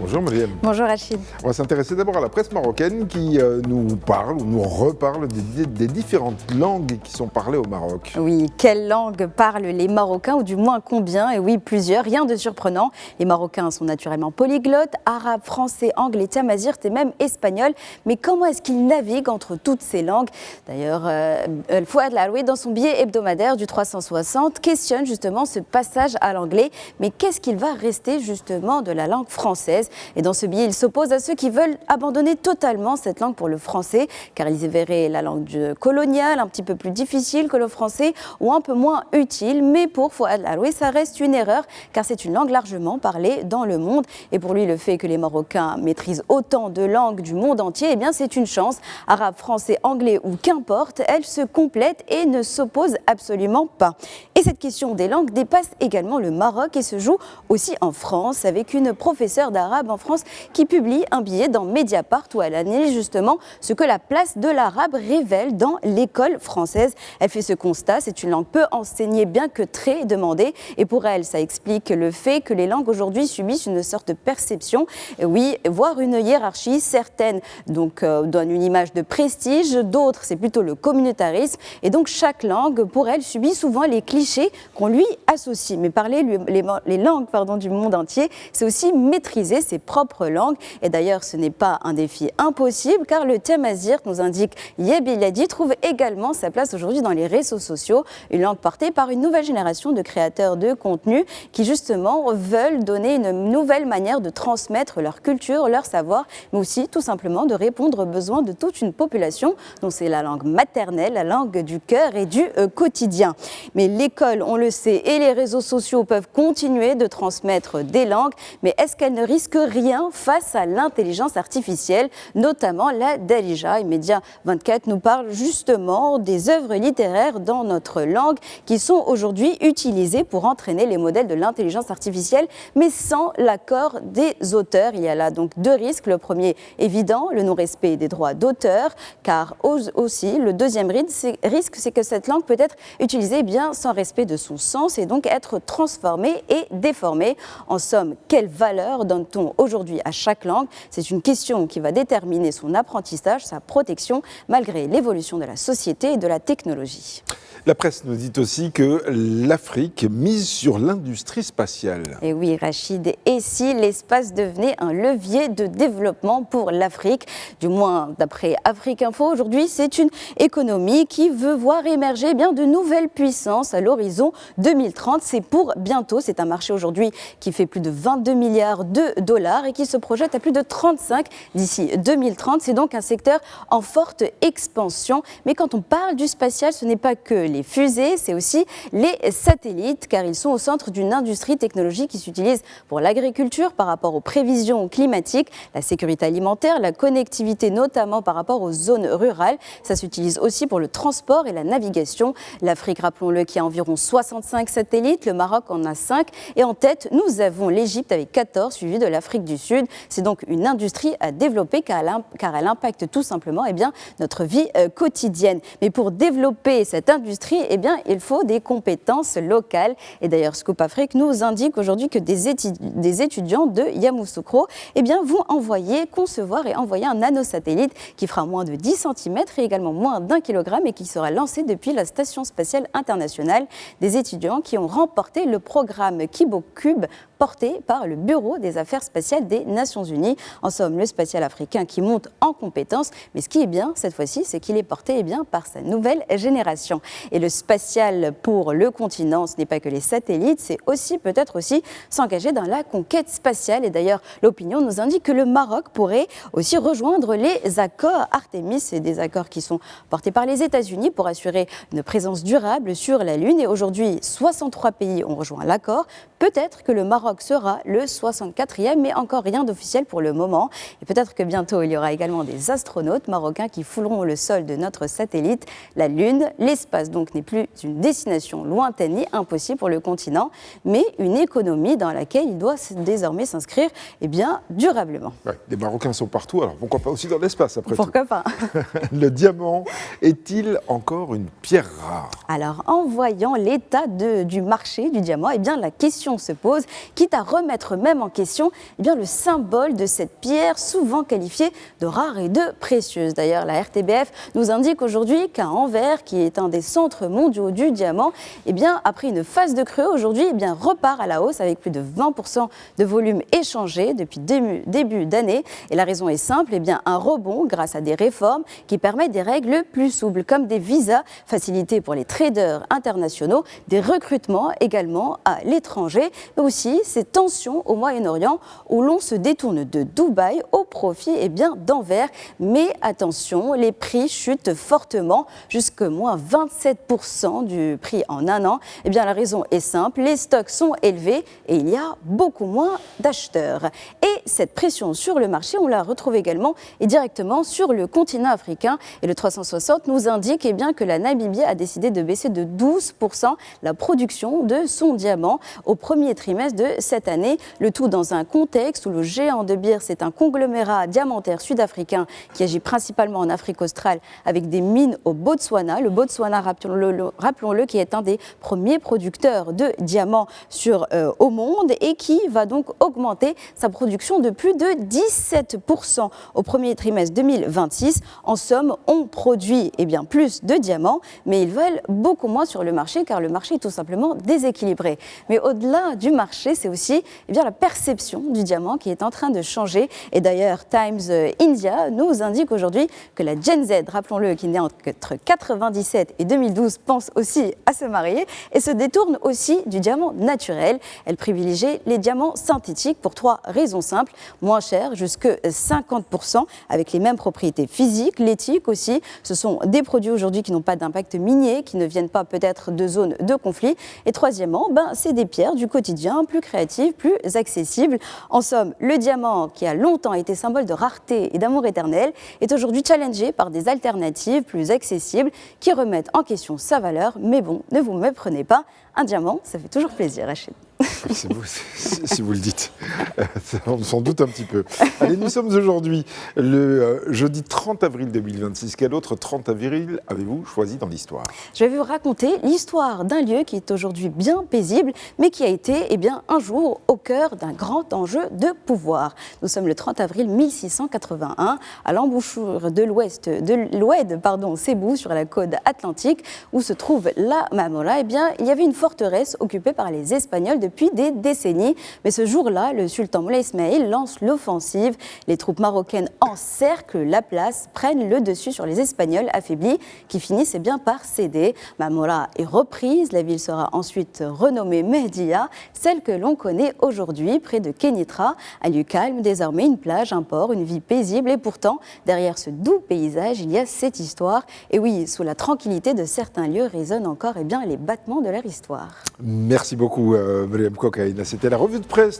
Bonjour Mariam. Bonjour Rachid. On va s'intéresser d'abord à la presse marocaine qui nous parle ou nous reparle des différentes langues qui sont parlées au Maroc. Oui, quelles langues parlent les Marocains, ou du moins combien? Et oui, plusieurs, rien de surprenant. Les Marocains sont naturellement polyglottes, arabe, français, anglais, tamazight et même espagnol. Mais comment est-ce qu'ils naviguent entre toutes ces langues? D'ailleurs, Fouad Laroui, dans son billet hebdomadaire du 360, questionne justement ce passage à l'anglais. Mais qu'est-ce qu'il va rester justement de la langue française? Et dans ce billet, il s'oppose à ceux qui veulent abandonner totalement cette langue pour le français, car ils y verraient la langue coloniale un petit peu plus difficile que le français ou un peu moins utile. Mais pour Fouad Laroui, ça reste une erreur, car c'est une langue largement parlée dans le monde. Et pour lui, le fait que les Marocains maîtrisent autant de langues du monde entier, eh bien c'est une chance. Arabe, français, anglais ou qu'importe, elles se complètent et ne s'opposent absolument pas. Et cette question des langues dépasse également le Maroc et se joue aussi en France, avec une professeure d'arabe en France qui publie un billet dans Mediapart où elle analyse justement ce que la place de l'arabe révèle dans l'école française. Elle fait ce constat, c'est une langue peu enseignée bien que très demandée, et pour elle ça explique le fait que les langues aujourd'hui subissent une sorte de perception, oui, voire une hiérarchie. Certaines donc donnent une image de prestige, d'autres c'est plutôt le communautarisme, et donc chaque langue pour elle subit souvent les clichés qu'on lui associe. Mais parler les langues du monde entier, c'est aussi maîtriser ses propres langues. Et d'ailleurs, ce n'est pas un défi impossible, car le tamazight, nous indique Yeb Eladi, trouve également sa place aujourd'hui dans les réseaux sociaux, une langue portée par une nouvelle génération de créateurs de contenu qui justement veulent donner une nouvelle manière de transmettre leur culture, leur savoir, mais aussi tout simplement de répondre aux besoins de toute une population dont c'est la langue maternelle, la langue du cœur et du quotidien. Mais l'école, on le sait, et les réseaux sociaux peuvent continuer de transmettre des langues, mais est-ce qu'elles ne risquent rien face à l'intelligence artificielle, notamment la Dalija? Et Média 24 nous parle justement des œuvres littéraires dans notre langue qui sont aujourd'hui utilisées pour entraîner les modèles de l'intelligence artificielle, mais sans l'accord des auteurs. Il y a là donc deux risques. Le premier, évident, le non-respect des droits d'auteur, car aussi le deuxième risque, c'est que cette langue peut être utilisée bien sans respect de son sens et donc être transformée et déformée. En somme, quelle valeur donne-t-on aujourd'hui à chaque langue? C'est une question qui va déterminer son apprentissage, sa protection, malgré l'évolution de la société et de la technologie. La presse nous dit aussi que l'Afrique mise sur l'industrie spatiale. Et oui, Rachid, et si l'espace devenait un levier de développement pour l'Afrique? Du moins, d'après Afrique Info, aujourd'hui, c'est une économie qui veut voir émerger bien de nouvelles puissances à l'horizon 2030. C'est pour bientôt. C'est un marché aujourd'hui qui fait plus de 22 milliards de dollars et qui se projette à plus de 35 d'ici 2030. C'est donc un secteur en forte expansion. Mais quand on parle du spatial, ce n'est pas que les fusées, c'est aussi les satellites, car ils sont au centre d'une industrie technologique qui s'utilise pour l'agriculture par rapport aux prévisions climatiques, la sécurité alimentaire, la connectivité notamment par rapport aux zones rurales. Ça s'utilise aussi pour le transport et la navigation. L'Afrique, rappelons-le, qui a environ 65 satellites, le Maroc en a 5 et en tête, nous avons l'Égypte avec 14, suivi de l'Afrique du Sud. C'est donc une industrie à développer car elle impacte tout simplement notre vie quotidienne. Mais pour développer cette industrie, il faut des compétences locales. Et d'ailleurs, Scoop Afrique nous indique aujourd'hui que des étudiants de Yamoussoukro vont concevoir et envoyer un nanosatellite qui fera moins de 10 cm et également moins d'1 kg et qui sera lancé depuis la Station spatiale internationale. Des étudiants qui ont remporté le programme KiboCube porté par le Bureau des affaires spatiales des Nations Unies. En somme, le spatial africain qui monte en compétences, mais ce qui est bien cette fois-ci, c'est qu'il est porté par sa nouvelle génération. Et le spatial pour le continent, ce n'est pas que les satellites, c'est aussi peut-être aussi s'engager dans la conquête spatiale. Et d'ailleurs, l'opinion nous indique que le Maroc pourrait aussi rejoindre les accords Artemis, c'est des accords qui sont portés par les États-Unis pour assurer une présence durable sur la Lune. Et aujourd'hui, 63 pays ont rejoint l'accord. Peut-être que le Maroc sera le 64e, mais encore rien d'officiel pour le moment. Et peut-être que bientôt, il y aura également des astronautes marocains qui fouleront le sol de notre satellite, la Lune. L'espace donc n'est plus une destination lointaine ni impossible pour le continent, mais une économie dans laquelle il doit désormais s'inscrire durablement. Ouais, les Marocains sont partout, alors pourquoi pas aussi dans l'espace après tout? Pourquoi pas? Le diamant est-il encore une pierre rare? Alors, en voyant l'état du marché du diamant, la question se pose, quitte à remettre même en question eh bien, le symbole de cette pierre souvent qualifiée de rare et de précieuse. D'ailleurs, la RTBF nous indique aujourd'hui qu'à Anvers, qui est un des centres mondiaux du diamant, eh bien, après une phase de creux, aujourd'hui, eh bien, repart à la hausse avec plus de 20% de volume échangé depuis début d'année. Et la raison est simple, eh bien, un rebond grâce à des réformes qui permettent des règles plus souples, comme des visas facilités pour les traders internationaux, des recrutements également à l'étranger, mais aussi ces tensions au Moyen-Orient où l'on se détourne de Dubaï au profit d'Anvers. Mais attention, les prix chutent fortement, jusqu'à moins 27% du prix en un an. Eh bien, la raison est simple, les stocks sont élevés et il y a beaucoup moins d'acheteurs. Et cette pression sur le marché, on la retrouve également et directement sur le continent africain. Et le 360 nous indique que la Namibie a décidé de baisser de 12% la production de son diamant au premier trimestre de cette année. Le tout dans un contexte où le géant De Beers, c'est un conglomérat diamantaire sud-africain qui agit principalement en Afrique australe avec des mines au Botswana. Le Botswana, rappelons-le, qui est un des premiers producteurs de diamants au monde et qui va donc augmenter sa production de plus de 17% au premier trimestre 2026. En somme, on produit plus de diamants, mais ils valent beaucoup moins sur le marché car le marché est tout simplement déséquilibré. Mais au-delà du marché, c'est aussi la perception du diamant qui est en train de changer. Et d'ailleurs, Times India nous indique aujourd'hui que la Gen Z, rappelons-le, qui est née entre 1997 et 2012, pense aussi à se marier et se détourne aussi du diamant naturel. Elle privilégie les diamants synthétiques pour 3 raisons simples. Moins cher, jusque 50%, avec les mêmes propriétés physiques, l'éthique aussi. Ce sont des produits aujourd'hui qui n'ont pas d'impact minier, qui ne viennent pas peut-être de zones de conflit. Et troisièmement, c'est des pierres du quotidien, plus créatives, plus accessibles. En somme, le diamant, qui a longtemps été symbole de rareté et d'amour éternel, est aujourd'hui challengé par des alternatives plus accessibles qui remettent en question sa valeur. Mais bon, ne vous méprenez pas, un diamant, ça fait toujours plaisir, Rachid. C'est vous, si vous le dites. On s'en doute un petit peu. Allez, nous sommes aujourd'hui le jeudi 30 avril 2026. Quel autre 30 avril avez-vous choisi dans l'histoire ? Je vais vous raconter l'histoire d'un lieu qui est aujourd'hui bien paisible, mais qui a été un jour au cœur d'un grand enjeu de pouvoir. Nous sommes le 30 avril 1681, à l'embouchure de l'Oued, Cebu, sur la côte atlantique, où se trouve la Mamora. Il y avait une forteresse occupée par les Espagnols depuis des décennies. Mais ce jour-là, le sultan Moulay Ismaïl lance l'offensive. Les troupes marocaines encerclent la place, prennent le dessus sur les Espagnols affaiblis qui finissent par céder. Mamora est reprise. La ville sera ensuite renommée Mehdia, celle que l'on connaît aujourd'hui près de Kénitra. Un lieu calme, désormais une plage, un port, une vie paisible. Et pourtant, derrière ce doux paysage, il y a cette histoire. Et oui, sous la tranquillité de certains lieux résonnent encore les battements de leur histoire. Merci beaucoup, Mariam Kokaïna. C'était la revue de presse.